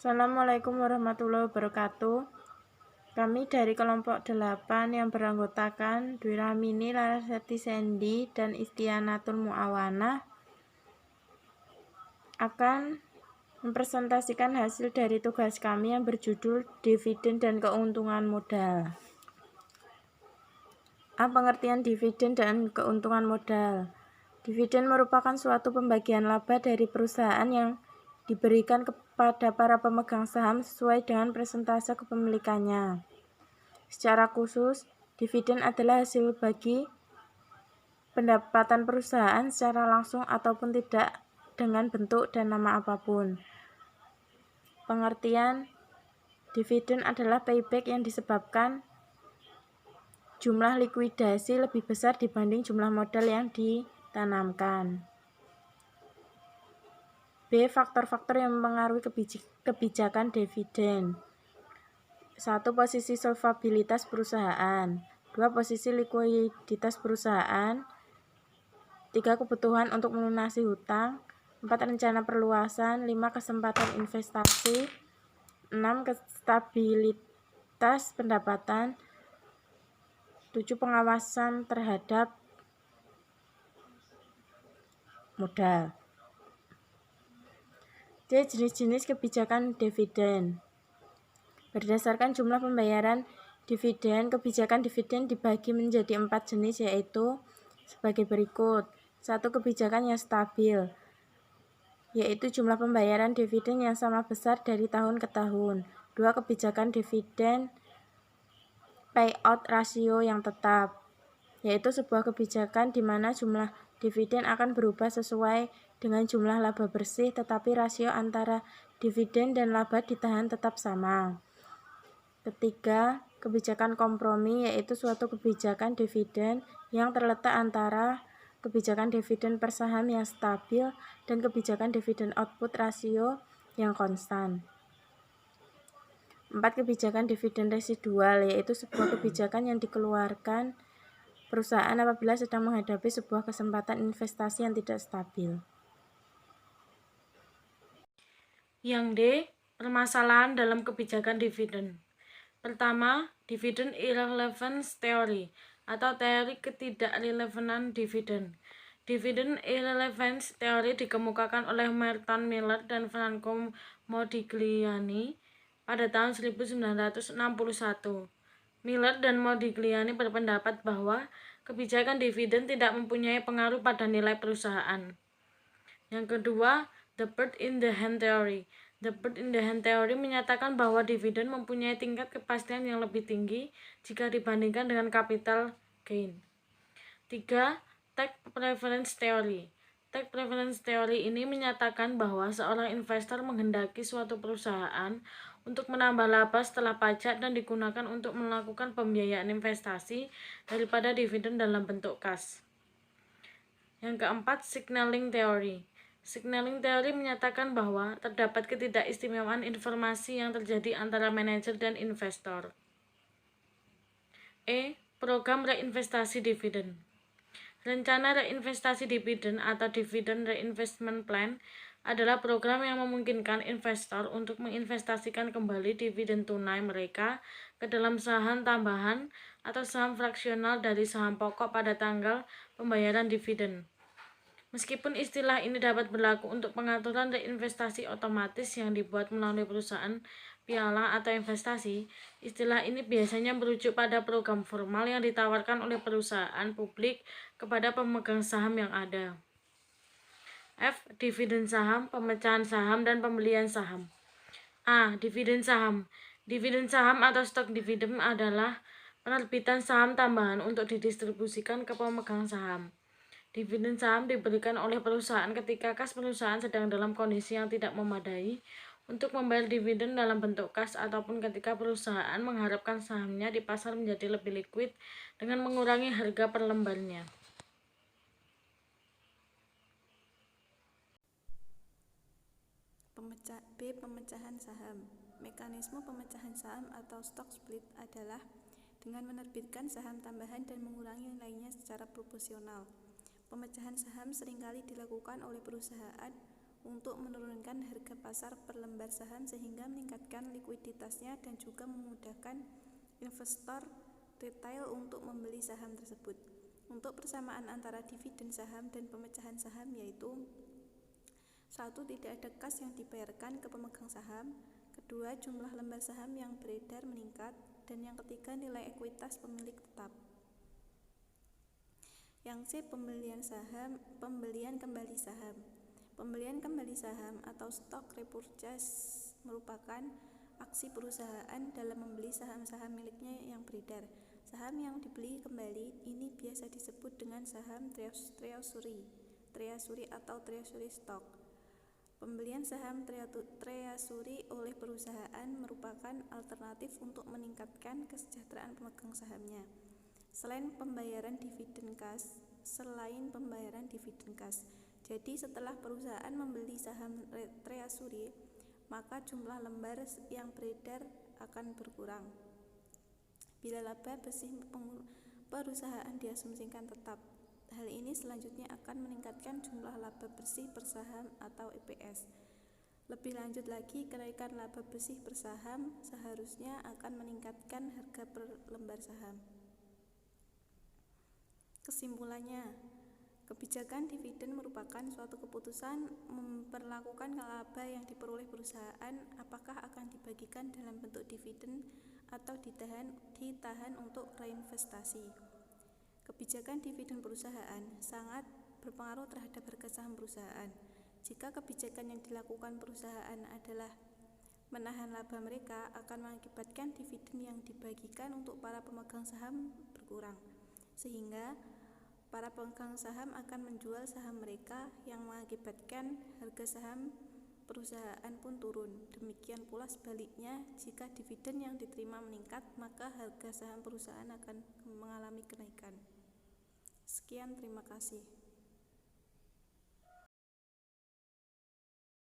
Assalamualaikum warahmatullahi wabarakatuh. Kami dari kelompok 8 yang beranggotakan Dwi Rahmini, Larasati Sendi, dan Istianatul Muawanah akan mempresentasikan hasil dari tugas kami yang berjudul Dividen dan Keuntungan Modal. Pengertian dividen dan keuntungan modal. Dividen merupakan suatu pembagian laba dari perusahaan yang diberikan kepada para pemegang saham sesuai dengan persentase kepemilikannya. Secara khusus, dividen adalah hasil bagi pendapatan perusahaan secara langsung ataupun tidak dengan bentuk dan nama apapun. Pengertian dividen adalah payback yang disebabkan jumlah likuidasi lebih besar dibanding jumlah modal yang ditanamkan. B. Faktor-faktor yang mempengaruhi kebijakan dividen. 1. Posisi solvabilitas perusahaan. 2. Posisi likuiditas perusahaan. 3. Kebutuhan untuk melunasi hutang. 4. Rencana perluasan. 5. Kesempatan investasi. 6. Stabilitas pendapatan. 7. Pengawasan terhadap modal. C. Jenis-jenis kebijakan dividen. Berdasarkan jumlah pembayaran dividen, kebijakan dividen dibagi menjadi 4 jenis, yaitu sebagai berikut. 1. Kebijakan yang stabil, yaitu jumlah pembayaran dividen yang sama besar dari tahun ke tahun. 2. Kebijakan dividen payout rasio yang tetap, yaitu sebuah kebijakan di mana jumlah dividen akan berubah sesuai dengan jumlah laba bersih, tetapi rasio antara dividen dan laba ditahan tetap sama. Ketiga, kebijakan kompromi, yaitu suatu kebijakan dividen yang terletak antara kebijakan dividen per saham yang stabil dan kebijakan dividen output rasio yang konstan. 4. Kebijakan dividen residual, yaitu sebuah kebijakan yang dikeluarkan perusahaan apabila sedang menghadapi sebuah kesempatan investasi yang tidak stabil. Yang D. Permasalahan dalam kebijakan dividen. Pertama, dividend irrelevance theory atau teori ketidakrelevanan dividen. Dividend irrelevance theory dikemukakan oleh Merton Miller dan Franco Modigliani pada tahun 1961. Miller dan Modigliani berpendapat bahwa kebijakan dividen tidak mempunyai pengaruh pada nilai perusahaan. Yang kedua, the bird in the hand theory. The bird in the hand theory menyatakan bahwa dividen mempunyai tingkat kepastian yang lebih tinggi jika dibandingkan dengan capital gain. 3. Tax preference theory. Tax preference theory ini menyatakan bahwa seorang investor menghendaki suatu perusahaan untuk menambah laba setelah pajak dan digunakan untuk melakukan pembiayaan investasi daripada dividen dalam bentuk kas. Yang keempat, signaling theory. Signaling theory menyatakan bahwa terdapat ketidakistimewaan informasi yang terjadi antara manajer dan investor. E. Program reinvestasi dividen. Rencana reinvestasi dividen atau Dividend Reinvestment Plan adalah program yang memungkinkan investor untuk menginvestasikan kembali dividen tunai mereka ke dalam saham tambahan atau saham fraksional dari saham pokok pada tanggal pembayaran dividen. Meskipun istilah ini dapat berlaku untuk pengaturan reinvestasi otomatis yang dibuat melalui perusahaan piala atau investasi, istilah ini biasanya merujuk pada program formal yang ditawarkan oleh perusahaan publik kepada pemegang saham yang ada. F. Dividen saham, pemecahan saham, dan pembelian saham. A. Dividen saham. Dividen saham atau stok dividen adalah penerbitan saham tambahan untuk didistribusikan ke pemegang saham. Dividen saham diberikan oleh perusahaan ketika kas perusahaan sedang dalam kondisi yang tidak memadai untuk membayar dividen dalam bentuk kas ataupun ketika perusahaan mengharapkan sahamnya di pasar menjadi lebih likuid dengan mengurangi harga per lembarnya. B. Pemecahan saham. Mekanisme pemecahan saham atau stock split adalah dengan menerbitkan saham tambahan dan mengurangi nilainya secara proporsional. Pemecahan saham seringkali dilakukan oleh perusahaan untuk menurunkan harga pasar per lembar saham sehingga meningkatkan likuiditasnya dan juga memudahkan investor retail untuk membeli saham tersebut. Untuk persamaan antara dividen saham dan pemecahan saham yaitu: 1. Tidak ada kas yang dibayarkan ke pemegang saham. 2. Jumlah lembar saham yang beredar meningkat. Dan yang ketiga, nilai ekuitas pemilik tetap. Yang C. Pembelian kembali saham. Pembelian kembali saham atau stock repurchase merupakan aksi perusahaan dalam membeli saham-saham miliknya yang beredar. Saham yang dibeli kembali ini biasa disebut dengan saham treasury atau treasury stock. Pembelian saham treasury oleh perusahaan merupakan alternatif untuk meningkatkan kesejahteraan pemegang sahamnya. Selain pembayaran dividen kas. Jadi setelah perusahaan membeli saham treasury, maka jumlah lembar yang beredar akan berkurang. Bila laba bersih perusahaan diasumsikan tetap, hal ini selanjutnya akan meningkatkan jumlah laba bersih per saham atau EPS. Lebih lanjut lagi, kenaikan laba bersih per saham seharusnya akan meningkatkan harga per lembar saham. Kesimpulannya, kebijakan dividen merupakan suatu keputusan memperlakukan laba yang diperoleh perusahaan apakah akan dibagikan dalam bentuk dividen atau ditahan untuk reinvestasi. Kebijakan dividen perusahaan sangat berpengaruh terhadap harga saham perusahaan. Jika kebijakan yang dilakukan perusahaan adalah menahan laba, mereka akan mengakibatkan dividen yang dibagikan untuk para pemegang saham berkurang, sehingga para pemegang saham akan menjual saham mereka yang mengakibatkan harga saham perusahaan pun turun. Demikian pula sebaliknya, jika dividen yang diterima meningkat, maka harga saham perusahaan akan mengalami kenaikan. Sekian, terima kasih.